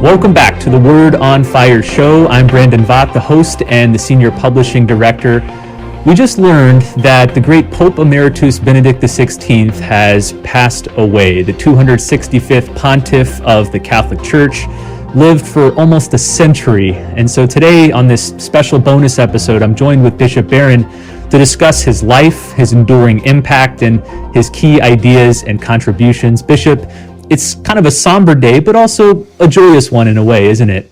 Welcome back to the Word on Fire show. I'm Brandon Vogt, the host and the senior publishing director. We just learned that the great Pope Emeritus Benedict XVI has passed away. The 265th pontiff of the Catholic Church lived for almost a century. And so today on this special bonus episode, I'm joined with Bishop Barron to discuss his life, his enduring impact, and his key ideas and contributions. Bishop, it's kind of a somber day, but also a joyous one in a way, isn't it?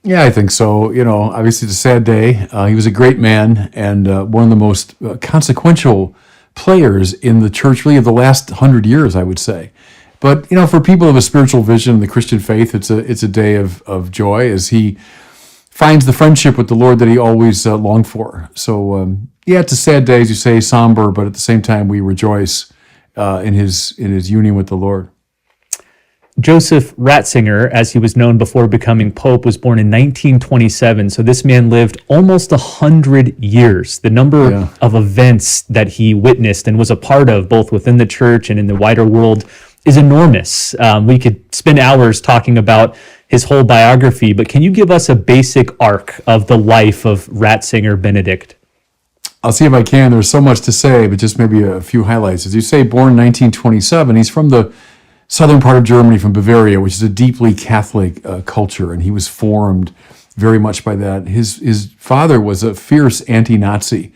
Yeah, I think so. You know, obviously it's a sad day. He was a great man and one of the most consequential players in the church, really, of the last 100 years, I would say. But, you know, for people of a spiritual vision, the Christian faith, it's a day of joy as he finds the friendship with the Lord that he always longed for. So, yeah, it's a sad day, as you say, somber, but at the same time, we rejoice in his union with the Lord. Joseph Ratzinger, as he was known before becoming Pope, was born in 1927. So this man lived almost 100 years. The number of events that he witnessed and was a part of, both within the church and in the wider world, is enormous. We could spend hours talking about his whole biography, but can you give us a basic arc of the life of Ratzinger Benedict? I'll see if I can. There's so much to say, but just maybe a few highlights. As you say, born in 1927, he's from the southern part of Germany, from Bavaria, which is a deeply Catholic culture, and he was formed very much by that. His father was a fierce anti-Nazi,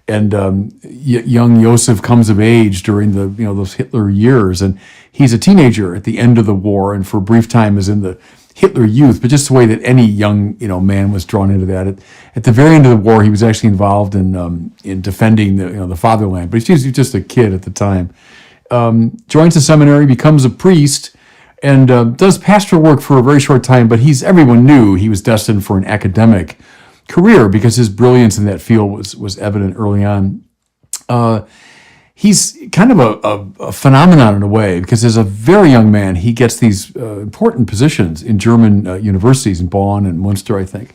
and young Joseph comes of age during those Hitler years, and he's a teenager at the end of the war, and for a brief time is in the Hitler Youth, but just the way that any young man was drawn into that. At the very end of the war, he was actually involved in defending the fatherland, but he was just a kid at the time. Joins the seminary, becomes a priest, and does pastoral work for a very short time, but everyone knew he was destined for an academic career because his brilliance in that field was evident early on. He's kind of a phenomenon in a way, because as a very young man, he gets these important positions in German universities in Bonn and Munster, I think.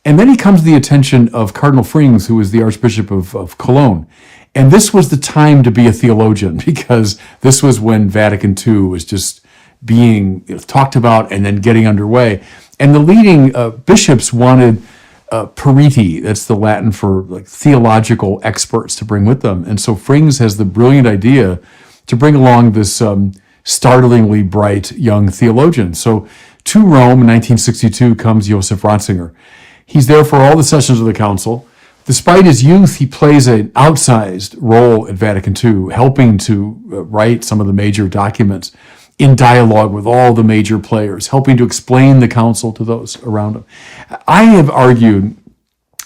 And then he comes to the attention of Cardinal Frings, who was the Archbishop of Cologne. And this was the time to be a theologian, because this was when Vatican II was just being talked about and then getting underway. And the leading bishops wanted periti, that's the Latin for theological experts, to bring with them. And so Frings has the brilliant idea to bring along this startlingly bright young theologian. So to Rome in 1962 comes Joseph Ratzinger. He's there for all the sessions of the council. Despite his youth, he plays an outsized role at Vatican II, helping to write some of the major documents in dialogue with all the major players, helping to explain the council to those around him. I have argued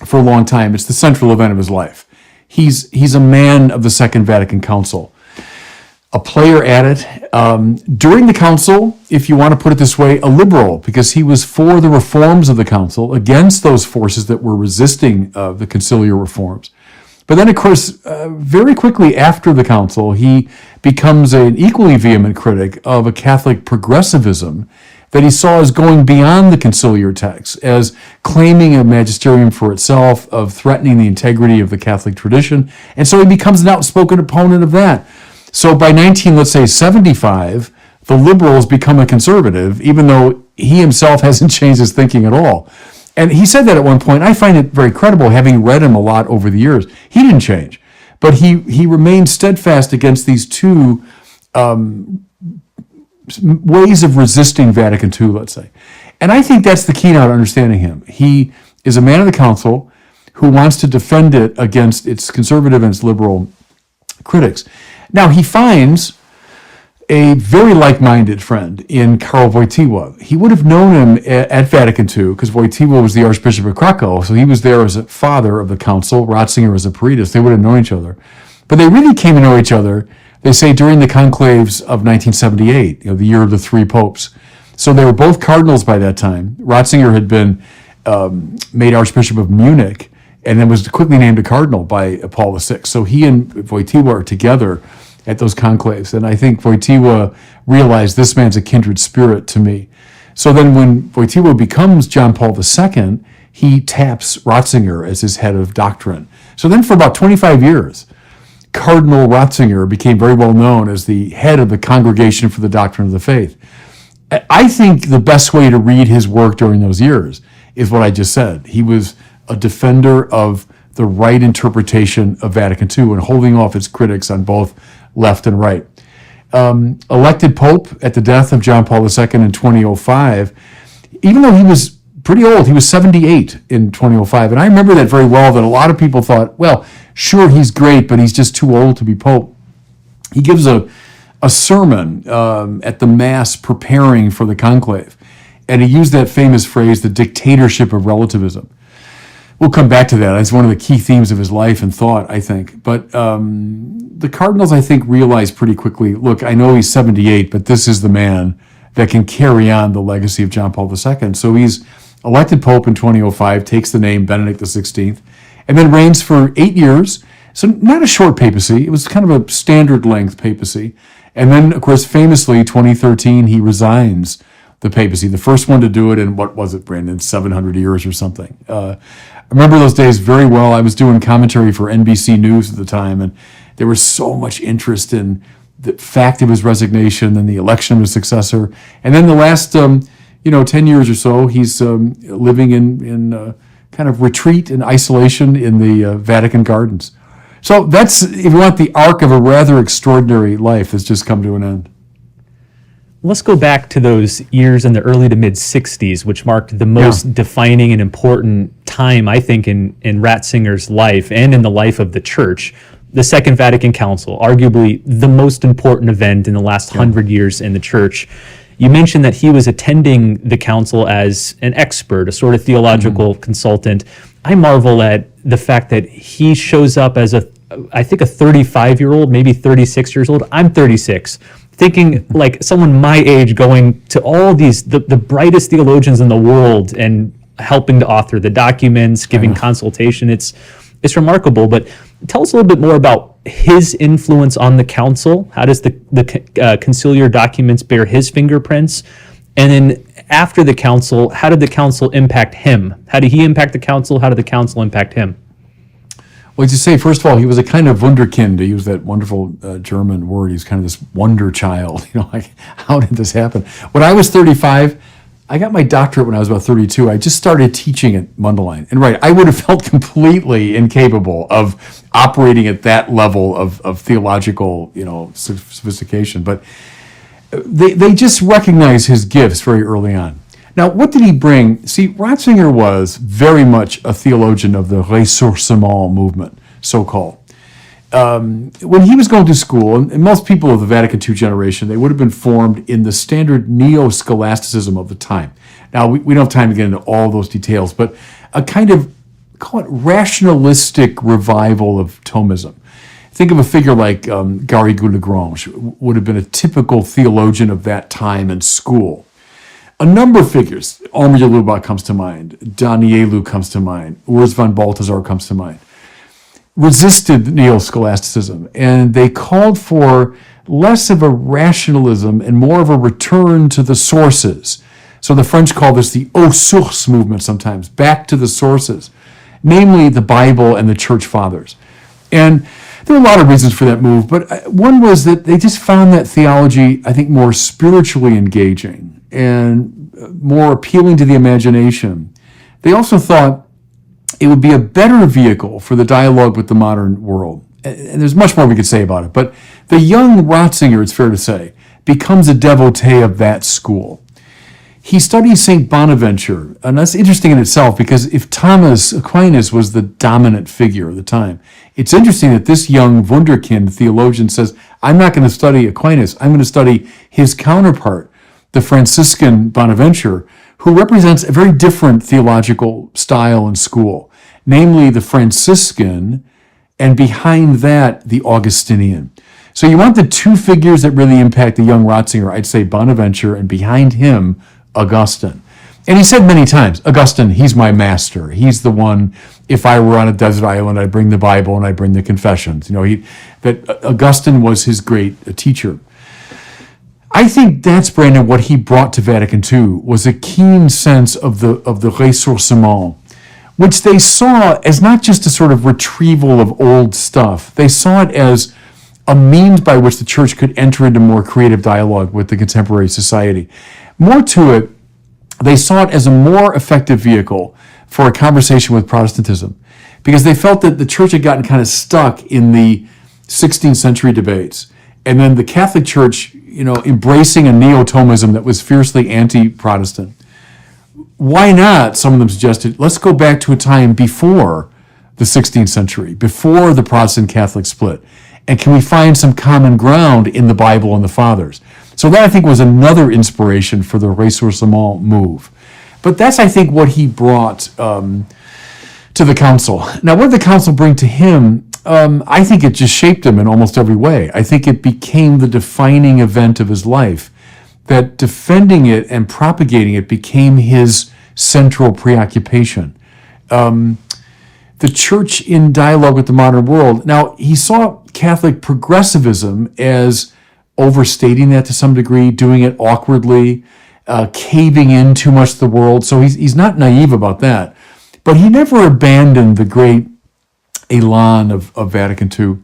for a long time it's the central event of his life. He's a man of the Second Vatican Council, a player at it. During the council, if you want to put it this way, a liberal, because he was for the reforms of the council, against those forces that were resisting the conciliar reforms. But then, of course, very quickly after the council, he becomes an equally vehement critic of a Catholic progressivism that he saw as going beyond the conciliar texts, as claiming a magisterium for itself, of threatening the integrity of the Catholic tradition. And so he becomes an outspoken opponent of that. So by 1975, the liberals become a conservative, even though he himself hasn't changed his thinking at all. And he said that at one point. I find it very credible, having read him a lot over the years. He didn't change, but he remained steadfast against these two ways of resisting Vatican II, let's say. And I think that's the key now to understanding him. He is a man of the council who wants to defend it against its conservative and its liberal critics. Now, he finds a very like-minded friend in Karl Wojtyła. He would have known him at Vatican II, because Wojtyła was the Archbishop of Krakow, so he was there as a father of the council, Ratzinger as a peritus. They would have known each other. But they really came to know each other, they say, during the conclaves of 1978, the year of the three popes. So they were both cardinals by that time. Ratzinger had been made Archbishop of Munich, and then was quickly named a cardinal by Paul VI. So he and Wojtyła are together at those conclaves. And I think Wojtyła realized, this man's a kindred spirit to me. So then when Wojtyła becomes John Paul II, he taps Ratzinger as his head of doctrine. So then for about 25 years, Cardinal Ratzinger became very well known as the head of the Congregation for the Doctrine of the Faith. I think the best way to read his work during those years is what I just said. He was a defender of the right interpretation of Vatican II and holding off its critics on both left and right. Elected Pope at the death of John Paul II in 2005, even though he was pretty old, he was 78 in 2005. And I remember that very well, that a lot of people thought, well, sure, he's great, but he's just too old to be Pope. He gives a sermon at the Mass preparing for the conclave. And he used that famous phrase, the dictatorship of relativism. We'll come back to that. It's one of the key themes of his life and thought, I think. But the cardinals, I think, realized pretty quickly, look, I know he's 78, but this is the man that can carry on the legacy of John Paul II. So he's elected Pope in 2005, takes the name Benedict XVI, and then reigns for 8 years. So not a short papacy. It was kind of a standard length papacy. And then, of course, famously, 2013, he resigns the papacy, the first one to do it in, what was it, Brandon, 700 years or something. I remember those days very well. I was doing commentary for NBC News at the time, and there was so much interest in the fact of his resignation and the election of his successor. And then the last, 10 years or so, he's living in kind of retreat and isolation in the Vatican gardens. So that's, if you want, the arc of a rather extraordinary life that's just come to an end. Let's go back to those years in the early to mid 60s, which marked the most defining and important time, I think, in Ratzinger's life and in the life of the church. The Second Vatican Council, arguably the most important event in the last 100 years in the church. You mentioned that he was attending the council as an expert, a sort of theological consultant. I marvel at the fact that he shows up as I think a 35-year-old, maybe 36 years old. I'm 36. Thinking like someone my age going to all these, the brightest theologians in the world and helping to author the documents, giving consultation. It's remarkable. But tell us a little bit more about his influence on the council. How does the conciliar documents bear his fingerprints? And then after the council, how did the council impact him? How did he impact the council? How did the council impact him? Well, to say, first of all, he was a kind of wunderkind, to use that wonderful German word. He's kind of this wonder child. Like, how did this happen? When I was 35, I got my doctorate when I was about 32. I just started teaching at Mundelein. And I would have felt completely incapable of operating at that level of theological, sophistication. But they just recognized his gifts very early on. Now, what did he bring? See, Ratzinger was very much a theologian of the ressourcement movement, so-called. When he was going to school, and most people of the Vatican II generation, they would have been formed in the standard neo-scholasticism of the time. Now, we don't have time to get into all those details, but a kind of, call it rationalistic revival of Thomism. Think of a figure like Garrigou-Lagrange, would have been a typical theologian of that time and school. A number of figures, Omer Lubach comes to mind, Danielu comes to mind, Urs von Balthasar comes to mind, resisted neo-scholasticism, and they called for less of a rationalism and more of a return to the sources. So the French call this the aux sources movement sometimes, back to the sources, namely the Bible and the Church Fathers. And there were a lot of reasons for that move, but one was that they just found that theology, I think, more spiritually engaging and more appealing to the imagination. They also thought it would be a better vehicle for the dialogue with the modern world. And there's much more we could say about it, but the young Ratzinger, it's fair to say, becomes a devotee of that school. He studies St. Bonaventure, and that's interesting in itself because if Thomas Aquinas was the dominant figure of the time, it's interesting that this young wunderkind theologian says, I'm not going to study Aquinas, I'm going to study his counterpart, the Franciscan Bonaventure, who represents a very different theological style and school, namely the Franciscan, and behind that, the Augustinian. So you want the two figures that really impact the young Ratzinger, I'd say Bonaventure, and behind him, Augustine. And he said many times, Augustine, he's my master. He's the one, if I were on a desert island, I'd bring the Bible and I'd bring the Confessions. That Augustine was his great teacher. I think that's, Brandon, what he brought to Vatican II was a keen sense of the ressourcement, which they saw as not just a sort of retrieval of old stuff. They saw it as a means by which the church could enter into more creative dialogue with the contemporary society. More to it, they saw it as a more effective vehicle for a conversation with Protestantism, because they felt that the church had gotten kind of stuck in the 16th century debates, and then the Catholic Church, embracing a neo-Thomism that was fiercely anti-Protestant. Why not, some of them suggested, let's go back to a time before the 16th century, before the Protestant-Catholic split, and can we find some common ground in the Bible and the Fathers? So that, I think, was another inspiration for the ressourcement move. But that's, I think, what he brought to the council. Now, what did the council bring to him? I think it just shaped him in almost every way. I think it became the defining event of his life, that defending it and propagating it became his central preoccupation. The church in dialogue with the modern world. Now, he saw Catholic progressivism as overstating that to some degree, doing it awkwardly, caving in too much to the world. So he's not naive about that. But he never abandoned the great elan of Vatican II.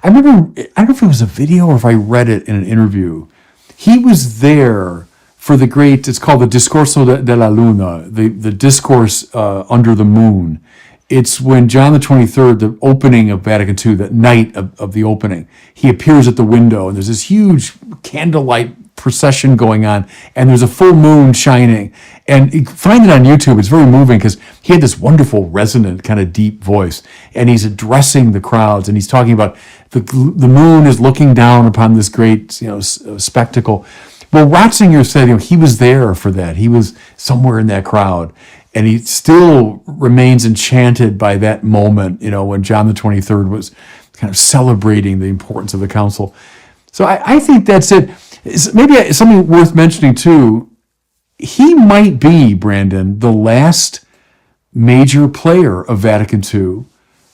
I remember, I don't know if it was a video or if I read it in an interview. He was there for the great, it's called the Discorso della Luna, the discourse under the moon. It's when John the 23rd, the opening of Vatican II, that night of the opening, he appears at the window, and there's this huge candlelight procession going on, and there's a full moon shining. And you find it on YouTube. It's very moving because he had this wonderful, resonant, kind of deep voice, and he's addressing the crowds, and he's talking about the moon is looking down upon this great, spectacle. Well, Ratzinger said, he was there for that. He was somewhere in that crowd. And he still remains enchanted by that moment, when John the 23rd was kind of celebrating the importance of the council. So I think that's it. Maybe something worth mentioning too, he might be, Brandon, the last major player of Vatican II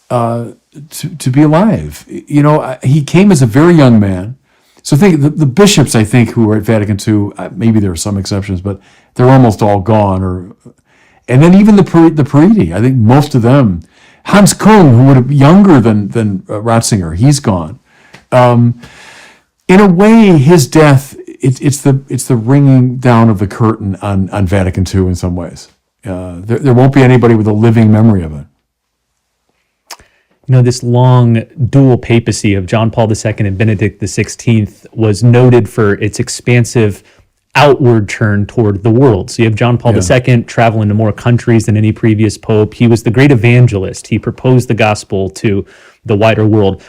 to be alive. He came as a very young man. So think the bishops, I think, who were at Vatican II, maybe there are some exceptions, but they're almost all gone. And then even the Pariti, I think most of them. Hans Kung, who would have been younger than Ratzinger, he's gone. In a way, his death, it's the ringing down of the curtain on Vatican II in some ways. There won't be anybody with a living memory of it. This long dual papacy of John Paul II and Benedict XVI was noted for its expansive outward turn toward the world. So you have John Paul II traveling to more countries than any previous pope. He was the great evangelist. He proposed the gospel to the wider world.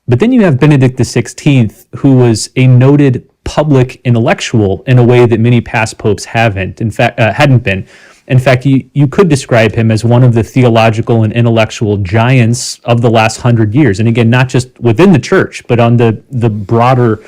But then you have Benedict XVI, who was a noted public intellectual in a way that many past popes hadn't been. In fact, you could describe him as one of the theological and intellectual giants of the last 100 years. And again, not just within the church, but on the broader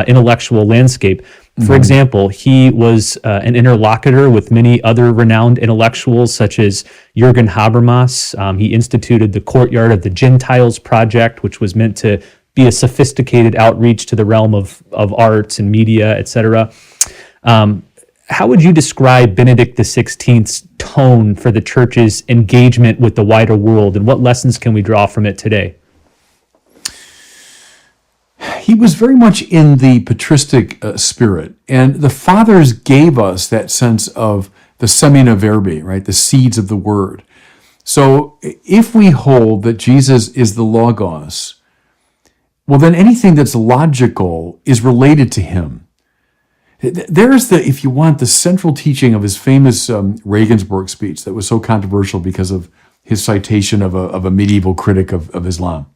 intellectual landscape. For example, he was an interlocutor with many other renowned intellectuals, such as Jürgen Habermas. He instituted the Courtyard of the Gentiles project, which was meant to be a sophisticated outreach to the realm of arts and media, etc. How would you describe Benedict XVI's tone for the church's engagement with the wider world, and what lessons can we draw from it today? He was very much in the patristic spirit, and the fathers gave us that sense of the semina verbi, right, the seeds of the word. So if we hold that Jesus is the Logos, well, then anything that's logical is related to him. There's if you want, the central teaching of his famous Regensburg speech that was so controversial because of his citation of a medieval critic of Islam.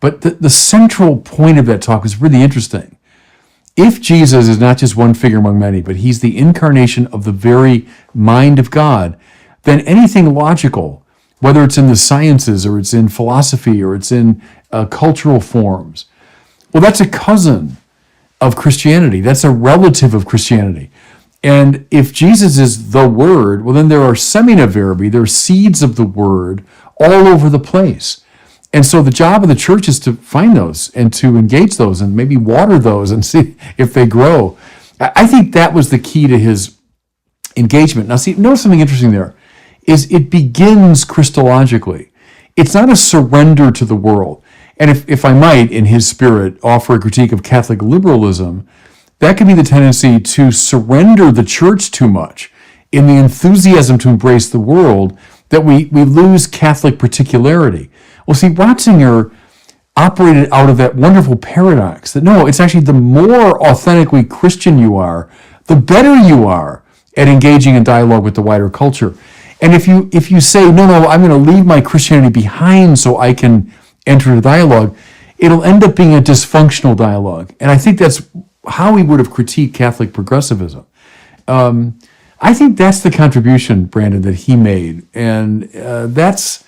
But the central point of that talk is really interesting. If Jesus is not just one figure among many, but he's the incarnation of the very mind of God, then anything logical, whether it's in the sciences or it's in philosophy or it's in cultural forms, well, that's a cousin of Christianity. That's a relative of Christianity. And if Jesus is the Word, well, then there are semina verbi, there are seeds of the Word all over the place. And so the job of the church is to find those and to engage those and maybe water those and see if they grow. I think that was the key to his engagement. Now, see, notice something interesting there, is it begins Christologically. It's not a surrender to the world. And if I might, in his spirit, offer a critique of Catholic liberalism, that can be the tendency to surrender the church too much in the enthusiasm to embrace the world, that we lose Catholic particularity. Well, see, Ratzinger operated out of that wonderful paradox that no, it's actually the more authentically Christian you are, the better you are at engaging in dialogue with the wider culture. And if you say, no, I'm going to leave my Christianity behind so I can enter the dialogue, it'll end up being a dysfunctional dialogue. And I think that's how he would have critiqued Catholic progressivism. I think that's the contribution, Brandon, that he made. And that's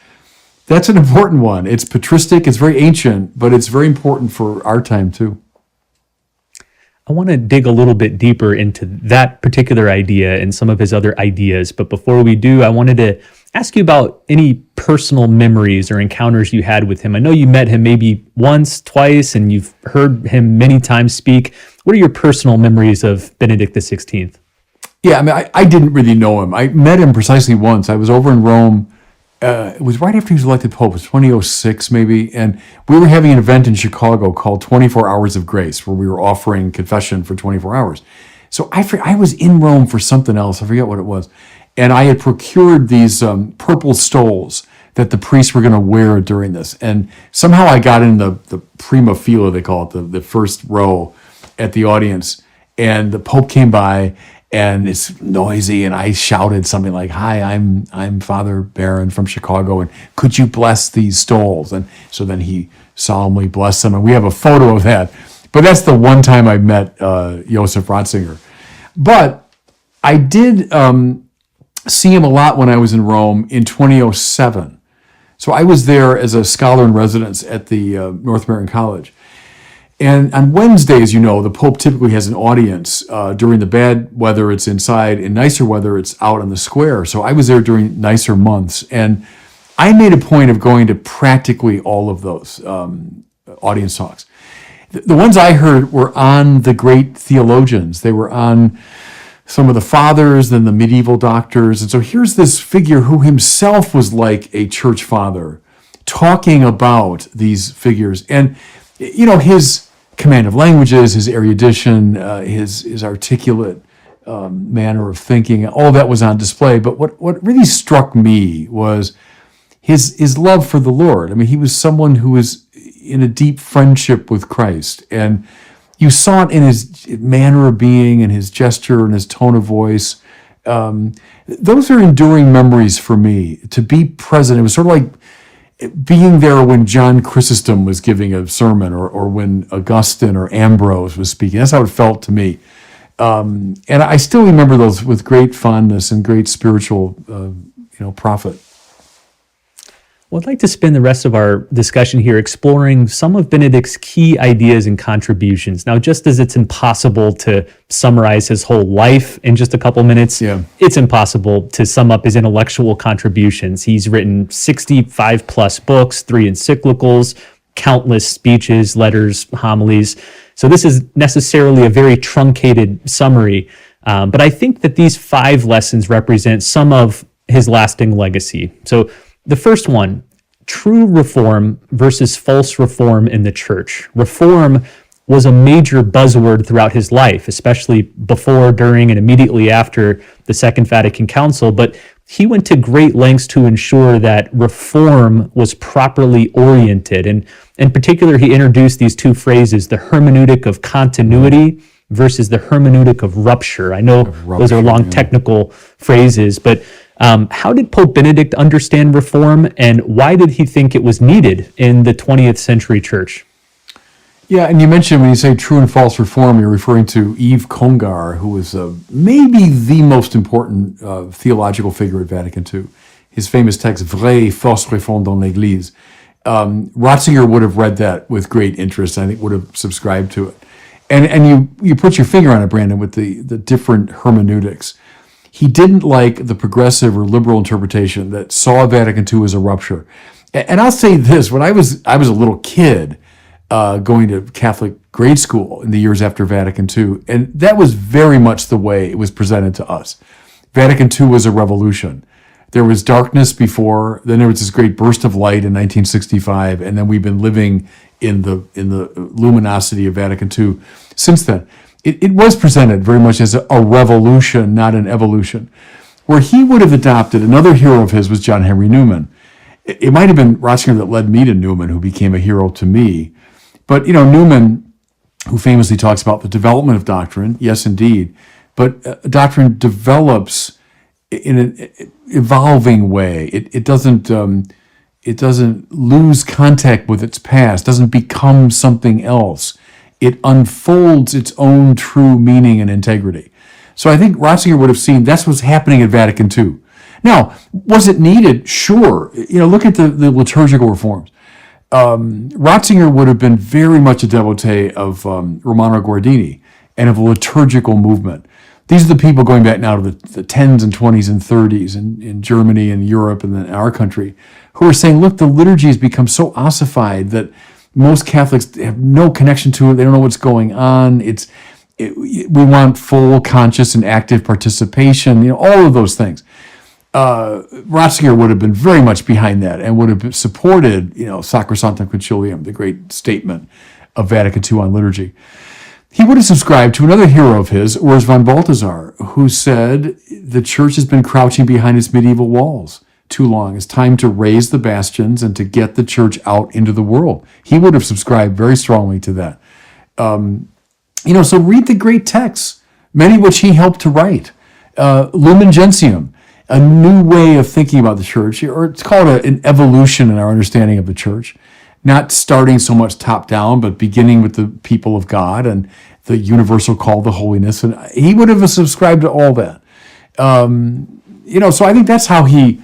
an important one. It's patristic, it's very ancient, but it's very important for our time too. I want to dig a little bit deeper into that particular idea and some of his other ideas. But before we do, I wanted to ask you about any personal memories or encounters you had with him. I know you met him maybe once, twice, and you've heard him many times speak. What are your personal memories of Benedict XVI? Yeah, I mean, I didn't really know him. I met him precisely once. I was over in Rome. It was right after he was elected Pope. It was 2006 maybe. And we were having an event in Chicago called 24 Hours of Grace, where we were offering confession for 24 hours. So I was in Rome for something else. I forget what it was. And I had procured these purple stoles that the priests were going to wear during this. And somehow I got in the prima fila, they call it, the first row at the audience. And the Pope came by, and it's noisy, and I shouted something like, "Hi, I'm Father Barron from Chicago, and could you bless these stoles?" And so then he solemnly blessed them, and we have a photo of that. But that's the one time I met Josef Ratzinger. But I did see him a lot when I was in Rome in 2007. So I was there as a scholar in residence at the North American College. And on Wednesdays, the Pope typically has an audience. During the bad weather, it's inside. In nicer weather, it's out on the square. So I was there during nicer months. And I made a point of going to practically all of those audience talks. The ones I heard were on the great theologians. They were on some of the fathers, then the medieval doctors. And so here's this figure who himself was like a church father, talking about these figures. And, his command of languages, his erudition, his articulate manner of thinking, all that was on display. But what really struck me was his love for the Lord. I mean, he was someone who was in a deep friendship with Christ. And you saw it in his manner of being and his gesture and his tone of voice. Those are enduring memories for me. To be present, it was sort of like being there when John Chrysostom was giving a sermon, or when Augustine or Ambrose was speaking. That's how it felt to me. And I still remember those with great fondness and great spiritual, profit. Well, I'd like to spend the rest of our discussion here exploring some of Benedict's key ideas and contributions. Now, just as it's impossible to summarize his whole life in just a couple minutes, it's impossible to sum up his intellectual contributions. He's written 65 plus books, 3 encyclicals, countless speeches, letters, homilies. So this is necessarily a very truncated summary, but I think that these 5 lessons represent some of his lasting legacy. So the first one, true reform versus false reform in the church. Reform was a major buzzword throughout his life, especially before, during, and immediately after the Second Vatican Council, but he went to great lengths to ensure that reform was properly oriented. And in particular, he introduced these 2 phrases, the hermeneutic of continuity versus the hermeneutic of rupture. I know those are long technical phrases, but how did Pope Benedict understand reform, and why did he think it was needed in the 20th century church? Yeah, and you mentioned when you say true and false reform, you're referring to Yves Congar, who was maybe the most important theological figure at Vatican II. His famous text, Vraie fausse réforme dans l'Église. Ratzinger would have read that with great interest. I think would have subscribed to it. And you put your finger on it, Brandon, with the different hermeneutics. He didn't like the progressive or liberal interpretation that saw Vatican II as a rupture. And I'll say this, when I was a little kid going to Catholic grade school in the years after Vatican II, and that was very much the way it was presented to us. Vatican II was a revolution. There was darkness before, then there was this great burst of light in 1965, and then we've been living in the luminosity of Vatican II since then. it was presented very much as a revolution, not an evolution. Where he would have adopted, another hero of his was John Henry Newman. It might have been Ratzinger that led me to Newman, who became a hero to me. But, Newman, who famously talks about the development of doctrine, yes, indeed, but doctrine develops in an evolving way. It doesn't lose contact with its past, doesn't become something else. It unfolds its own true meaning and integrity. So I think Ratzinger would have seen that's what's happening at Vatican II. Now, was it needed? Sure. Look at the liturgical reforms. Ratzinger would have been very much a devotee of Romano Guardini and of a liturgical movement. These are the people going back now to the 10s and 20s and 30s in Germany and Europe and then our country, who are saying, look, the liturgy has become so ossified that most Catholics have no connection to it. They don't know what's going on. We want full, conscious, and active participation, all of those things. Ratzinger would have been very much behind that and would have supported, Sacrosanctum Concilium, the great statement of Vatican II on liturgy. He would have subscribed to another hero of his, Urs von Balthasar, who said the church has been crouching behind its medieval walls too long. It's time to raise the bastions and to get the church out into the world. He would have subscribed very strongly to that. So read the great texts, many which he helped to write. Lumen Gentium, a new way of thinking about the church, or it's called an evolution in our understanding of the church, not starting so much top down, but beginning with the people of God and the universal call to holiness. And he would have subscribed to all that. So I think that's how he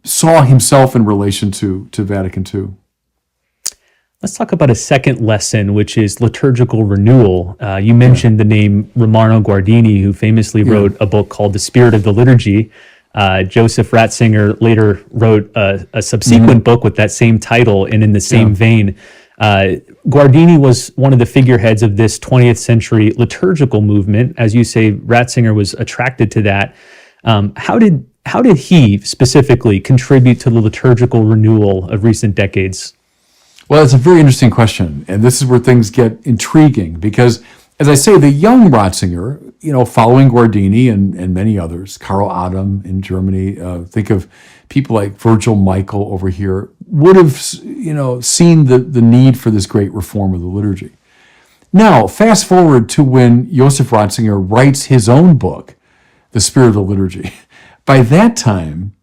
saw himself in relation to Vatican II. Let's talk about a second lesson, which is liturgical renewal. You mentioned the name Romano Guardini, who famously wrote a book called The Spirit of the Liturgy. Joseph Ratzinger later wrote a subsequent book with that same title and in the same vein. Guardini was one of the figureheads of this 20th century liturgical movement. As you say, Ratzinger was attracted to that. How did he specifically contribute to the liturgical renewal of recent decades? Well, it's a very interesting question, and this is where things get intriguing because, as I say, the young Ratzinger, following Guardini and many others, Karl Adam in Germany, think of people like Virgil Michael over here, would have, seen the need for this great reform of the liturgy. Now, fast forward to when Joseph Ratzinger writes his own book, The Spirit of the Liturgy. By that time,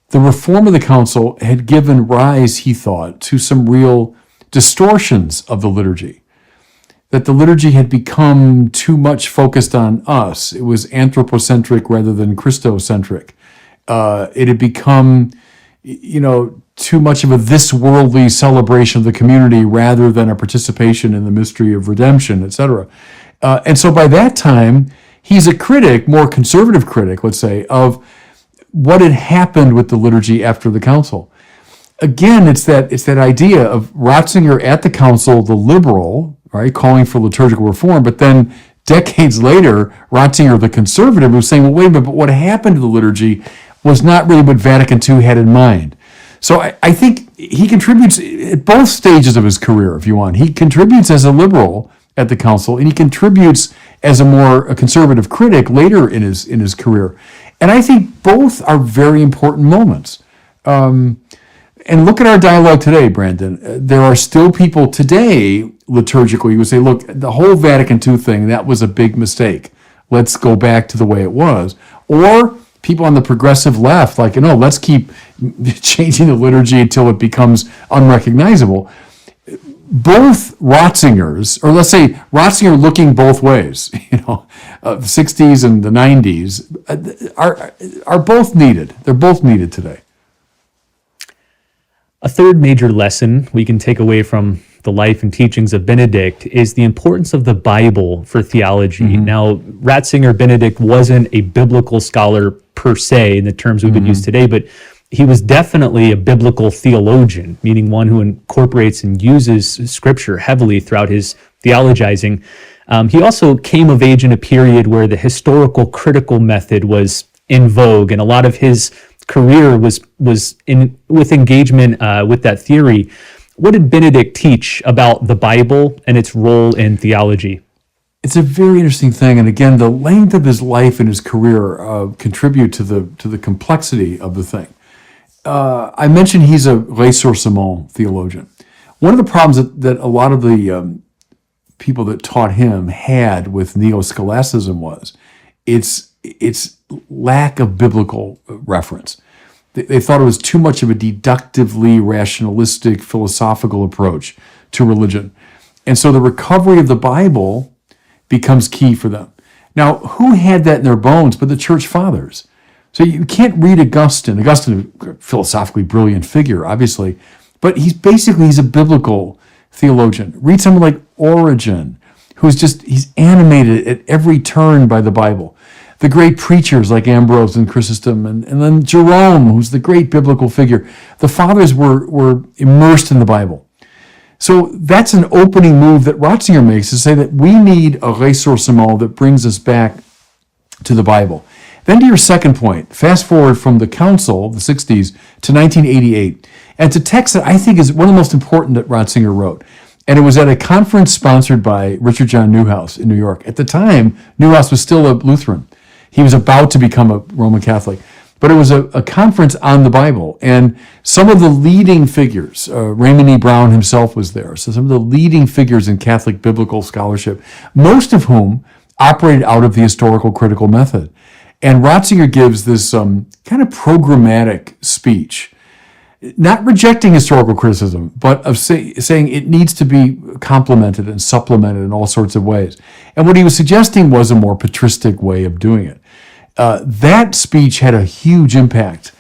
the reform of the council had given rise, he thought, to some real distortions of the liturgy. That the liturgy had become too much focused on us. It was anthropocentric rather than Christocentric. It had become, too much of a this-worldly celebration of the community rather than a participation in the mystery of redemption, etc. And so by that time, he's a critic, more conservative critic, let's say, of what had happened with the liturgy after the council. Again, it's that idea of Ratzinger at the council, the liberal, right, calling for liturgical reform, but then decades later, Ratzinger, the conservative, was saying, well, wait a minute, but what happened to the liturgy was not really what Vatican II had in mind. So I think he contributes at both stages of his career, if you want. He contributes as a liberal at the council, and he contributes as a conservative critic later in his career. And I think both are very important moments. And look at our dialogue today, Brandon. There are still people today, liturgically, who would say, look, the whole Vatican II thing, that was a big mistake. Let's go back to the way it was. Or people on the progressive left, like, let's keep changing the liturgy until it becomes unrecognizable. Both Ratzingers, or let's say Ratzinger looking both ways, the 60s and the 90s, are both needed. They're both needed today. A third major lesson we can take away from the life and teachings of Benedict is the importance of the Bible for theology. Mm-hmm. Now, Ratzinger Benedict wasn't a biblical scholar per se in the terms we would use today, but he was definitely a biblical theologian, meaning one who incorporates and uses Scripture heavily throughout his theologizing. He also came of age in a period where the historical critical method was in vogue, and a lot of his career was with engagement with that theory. What did Benedict teach about the Bible and its role in theology? It's a very interesting thing, and again, the length of his life and his career contribute to the complexity of the thing. I mentioned he's a ressourcement theologian. One of the problems that a lot of the people that taught him had with neo-scholasticism was its lack of biblical reference. They thought it was too much of a deductively rationalistic, philosophical approach to religion. And so the recovery of the Bible becomes key for them. Now, who had that in their bones but the church fathers? So you can't read Augustine. Augustine, a philosophically brilliant figure, obviously, but he's a biblical theologian. Read someone like Origen, he's animated at every turn by the Bible. The great preachers like Ambrose and Chrysostom, and then Jerome, who's the great biblical figure. The fathers were immersed in the Bible. So that's an opening move that Ratzinger makes, to say that we need a ressourcement that brings us back to the Bible. Then to your second point, fast forward from the Council, the 60s, to 1988, and to text that I think is one of the most important that Ratzinger wrote. And it was at a conference sponsored by Richard John Neuhaus in New York. At the time, Neuhaus was still a Lutheran. He was about to become a Roman Catholic. But it was a conference on the Bible, and some of the leading figures, Raymond E. Brown himself was there, so some of the leading figures in Catholic biblical scholarship, most of whom operated out of the historical critical method. And Ratzinger gives this kind of programmatic speech, not rejecting historical criticism, but of saying it needs to be complemented and supplemented in all sorts of ways. And what he was suggesting was a more patristic way of doing it. That speech had a huge impact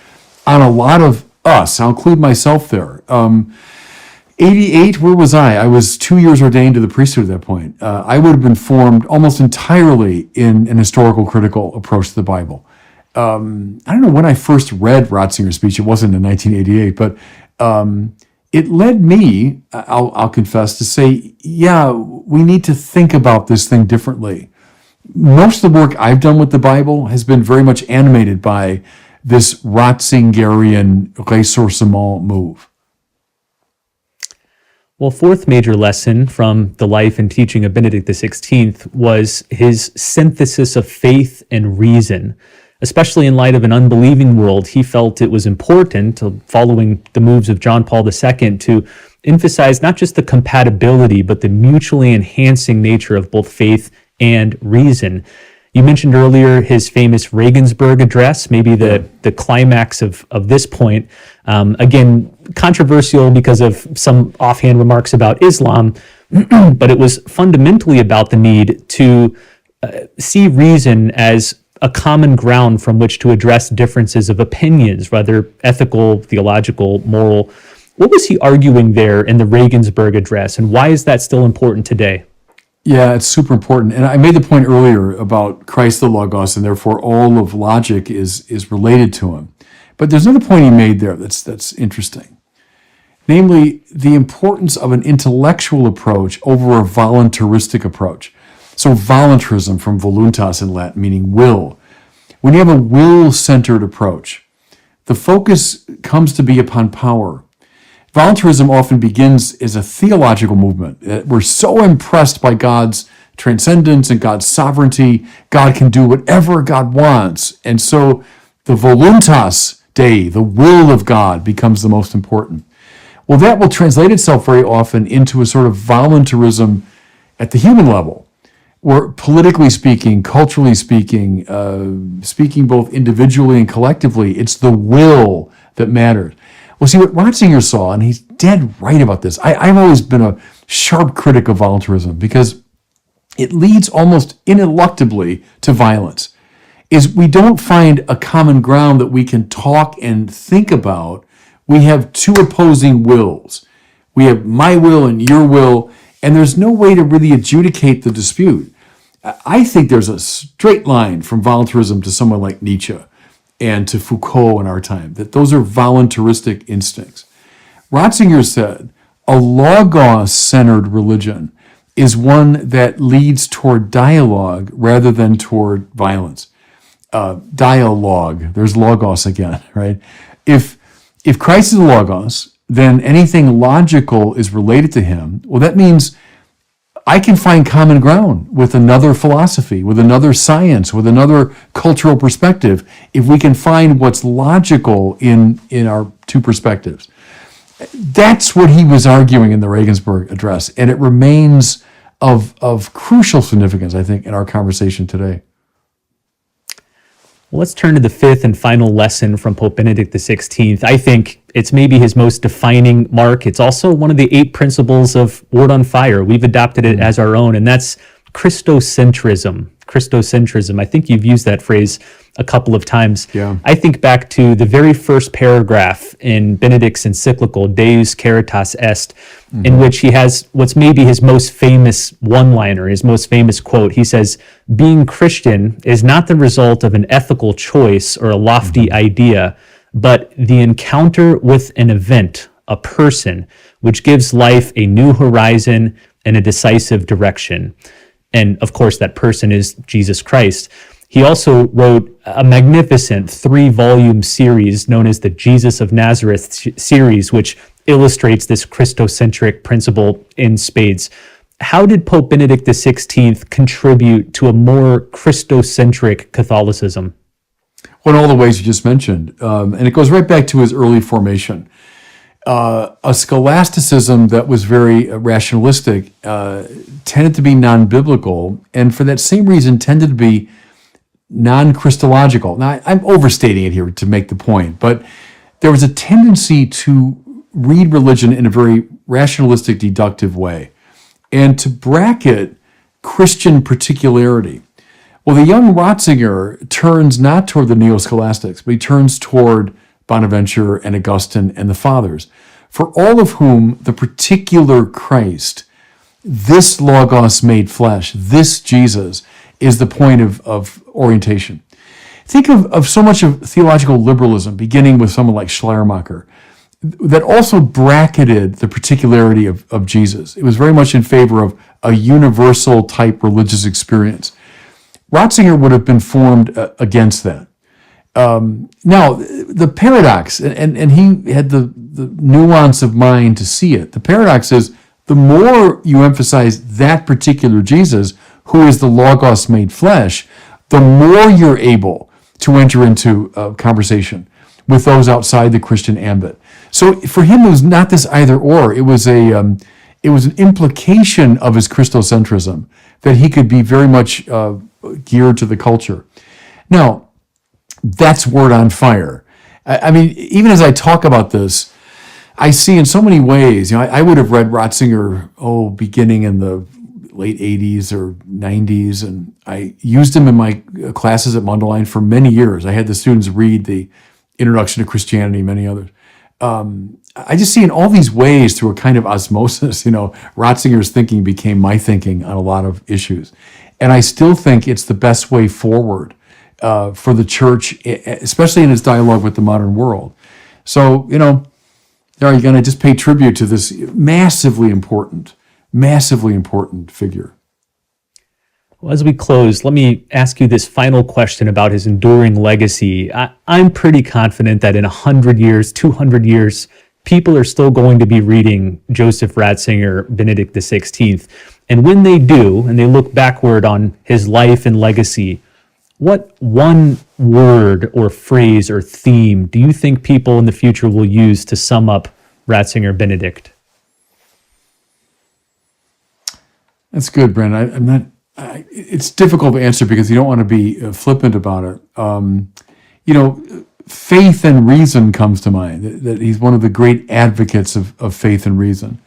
on a lot of us. I'll include myself there. 88, where was I? I was 2 years ordained to the priesthood at that point. I would have been formed almost entirely in an historical critical approach to the Bible. I don't know when I first read Ratzinger's speech. It wasn't in 1988, but it led me, I'll confess, to say, yeah, we need to think about this thing differently. Most of the work I've done with the Bible has been very much animated by this Ratzingerian ressourcement move. Well, fourth major lesson from the life and teaching of Benedict XVI was his synthesis of faith and reason. Especially in light of an unbelieving world, he felt it was important, following the moves of John Paul II, to emphasize not just the compatibility, but the mutually enhancing nature of both faith and reason. You mentioned earlier his famous Regensburg address, maybe the climax of this point. Again, controversial because of some offhand remarks about Islam, but it was fundamentally about the need to see reason as a common ground from which to address differences of opinions, whether ethical, theological, moral. What was he arguing there in the Regensburg address, and why is that still important today? Yeah, it's super important. And I made the point earlier about Christ the Logos, and therefore all of logic is related to him. But there's another point he made there that's interesting. Namely, the importance of an intellectual approach over a voluntaristic approach. So voluntarism, from voluntas in Latin, meaning will. When you have a will-centered approach, the focus comes to be upon power. Voluntarism often begins as a theological movement. We're so impressed by God's transcendence and God's sovereignty. God can do whatever God wants. And so the voluntas Dei, the will of God, becomes the most important. Well, that will translate itself very often into a sort of voluntarism at the human level, where politically speaking, culturally speaking, speaking both individually and collectively, it's the will that matters. Well, see, what Ratzinger saw, and he's dead right about this, I've always been a sharp critic of voluntarism because it leads almost ineluctably to violence, is we don't find a common ground that we can talk and think about. We have two opposing wills. We have my will and your will, and there's no way to really adjudicate the dispute. I think there's a straight line from voluntarism to someone like Nietzsche and to Foucault in our time, that those are voluntaristic instincts. Ratzinger said, a logos-centered religion is one that leads toward dialogue rather than toward violence. Dialogue, there's logos again, right? If Christ is the logos, then anything logical is related to him. Well, that means I can find common ground with another philosophy, with another science, with another cultural perspective, if we can find what's logical in our two perspectives. That's what he was arguing in the Regensburg Address, and it remains of crucial significance, I think, in our conversation today. Well, let's turn to the fifth and final lesson from Pope Benedict XVI. I think it's maybe his most defining mark. It's also one of the 8 principles of Word on Fire. We've adopted it as our own, and that's Christocentrism. Christocentrism. I think you've used that phrase a couple of times. Yeah. I think back to the very first paragraph in Benedict's encyclical, Deus Caritas Est, in which he has what's maybe his most famous one-liner, his most famous quote. He says, "Being Christian is not the result of an ethical choice or a lofty idea, but the encounter with an event, a person, which gives life a new horizon and a decisive direction." And of course, that person is Jesus Christ. He also wrote a magnificent 3-volume series known as the Jesus of Nazareth series, which illustrates this Christocentric principle in spades. How did Pope Benedict XVI contribute to a more Christocentric Catholicism? Well, in all the ways you just mentioned. And it goes right back to his early formation. A scholasticism that was very rationalistic tended to be non-biblical, and for that same reason tended to be non-Christological. Now, I'm overstating it here to make the point, but there was a tendency to read religion in a very rationalistic, deductive way, and to bracket Christian particularity. Well, the young Ratzinger turns not toward the neo-scholastics, but he turns toward Bonaventure and Augustine and the Fathers, for all of whom the particular Christ, this Logos made flesh, this Jesus, is the point of orientation. Think of so much of theological liberalism, beginning with someone like Schleiermacher, that also bracketed the particularity of Jesus. It was very much in favor of a universal type religious experience. Ratzinger would have been formed against that. Now, the paradox, and he had the nuance of mind to see it. The paradox is the more you emphasize that particular Jesus, who is the Logos made flesh, the more you're able to enter into a conversation with those outside the Christian ambit. So for him, it was not this either or. It was an implication of his Christocentrism that he could be very much geared to the culture. Now, that's Word on Fire. I mean, even as I talk about this, I see in so many ways, I would have read Ratzinger, beginning in the late 80s or 90s, and I used him in my classes at Mundelein for many years. I had the students read the Introduction to Christianity, many others. I just see in all these ways, through a kind of osmosis, Ratzinger's thinking became my thinking on a lot of issues. And I still think it's the best way forward for the church, especially in its dialogue with the modern world. So, are you going to just pay tribute to this massively important figure? Well, as we close, let me ask you this final question about his enduring legacy. I'm pretty confident that in 100 years, 200 years, people are still going to be reading Joseph Ratzinger, Benedict XVI. And when they do, and they look backward on his life and legacy, what one word or phrase or theme do you think people in the future will use to sum up Ratzinger Benedict? That's good, Brent. It's difficult to answer because you don't want to be flippant about it. Faith and reason comes to mind, that he's one of the great advocates of faith and reason.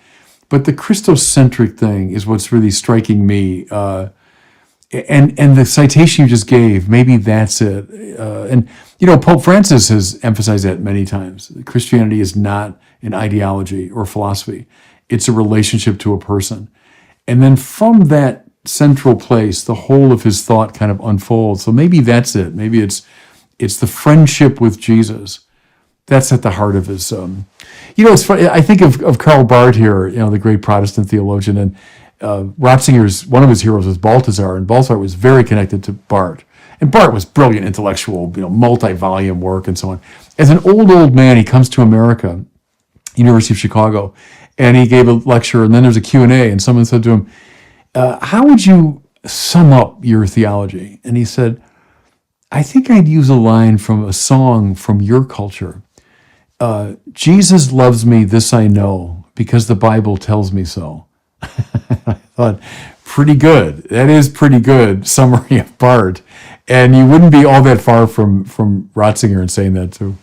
But the Christocentric thing is what's really striking me. And the citation you just gave, maybe that's it. And Pope Francis has emphasized that many times. Christianity is not an ideology or philosophy. It's a relationship to a person. And then from that central place, the whole of his thought kind of unfolds. So maybe that's it. Maybe it's the friendship with Jesus. That's at the heart of his. It's funny. I think of Karl Barth here, the great Protestant theologian, and Ratzinger's one of his heroes was Balthasar, and Balthasar was very connected to Barth. And Barth was brilliant intellectual, multi-volume work and so on. As an old man, he comes to America, University of Chicago, and he gave a lecture, and then there's a Q&A, and someone said to him, how would you sum up your theology? And he said, I think I'd use a line from a song from your culture. Jesus loves me, this I know, because the Bible tells me so. I thought, pretty good. That is pretty good summary of Bart. And you wouldn't be all that far from Ratzinger in saying that too.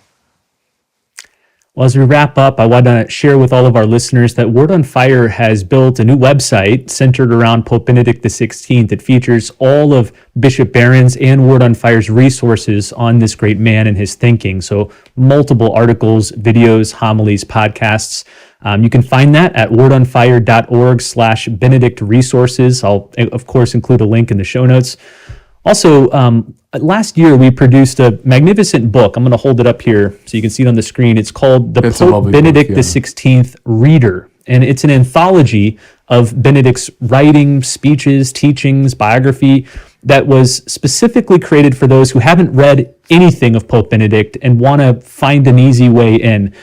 Well, as we wrap up, I want to share with all of our listeners that Word on Fire has built a new website centered around Pope Benedict XVI that features all of Bishop Barron's and Word on Fire's resources on this great man and his thinking. So multiple articles, videos, homilies, podcasts. You can find that at wordonfire.org/Benedict resources. I'll, of course, include a link in the show notes. Also, last year we produced a magnificent book. I'm going to hold it up here so you can see it on the screen. It's called The Pope Benedict XVI Reader, and it's an anthology of Benedict's writing, speeches, teachings, biography that was specifically created for those who haven't read anything of Pope Benedict and want to find an easy way in.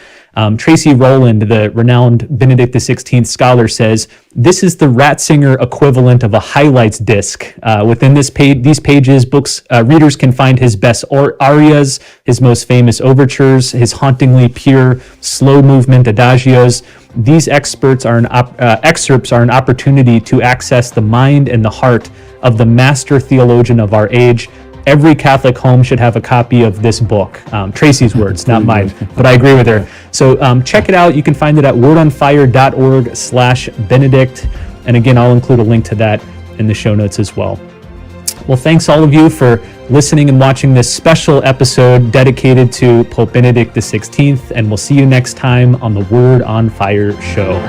Tracy Rowland, the renowned Benedict XVI scholar, says, this is the Ratzinger equivalent of a highlights disc. Within these pages, readers can find his best arias, his most famous overtures, his hauntingly pure, slow movement adagios. These excerpts are an opportunity to access the mind and the heart of the master theologian of our age. Every Catholic home should have a copy of this book. Tracy's words, not mine, but I agree with her. So check it out. You can find it at wordonfire.org/Benedict. And again, I'll include a link to that in the show notes as well. Well, thanks all of you for listening and watching this special episode dedicated to Pope Benedict XVI. And we'll see you next time on the Word on Fire show.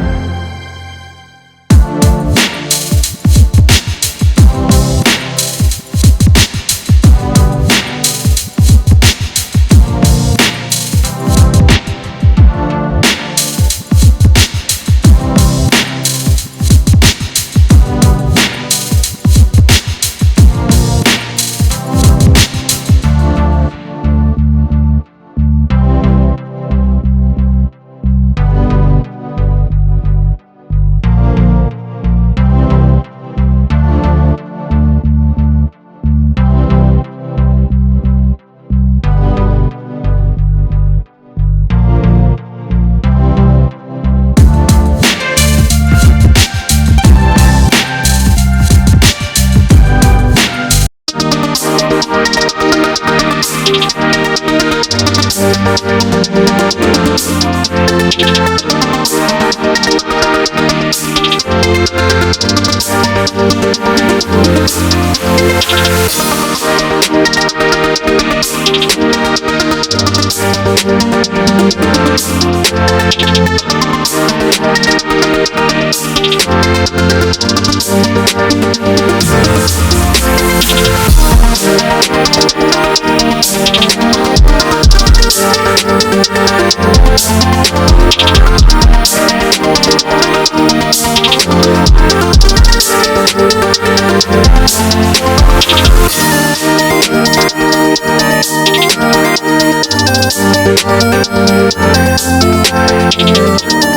Thank you.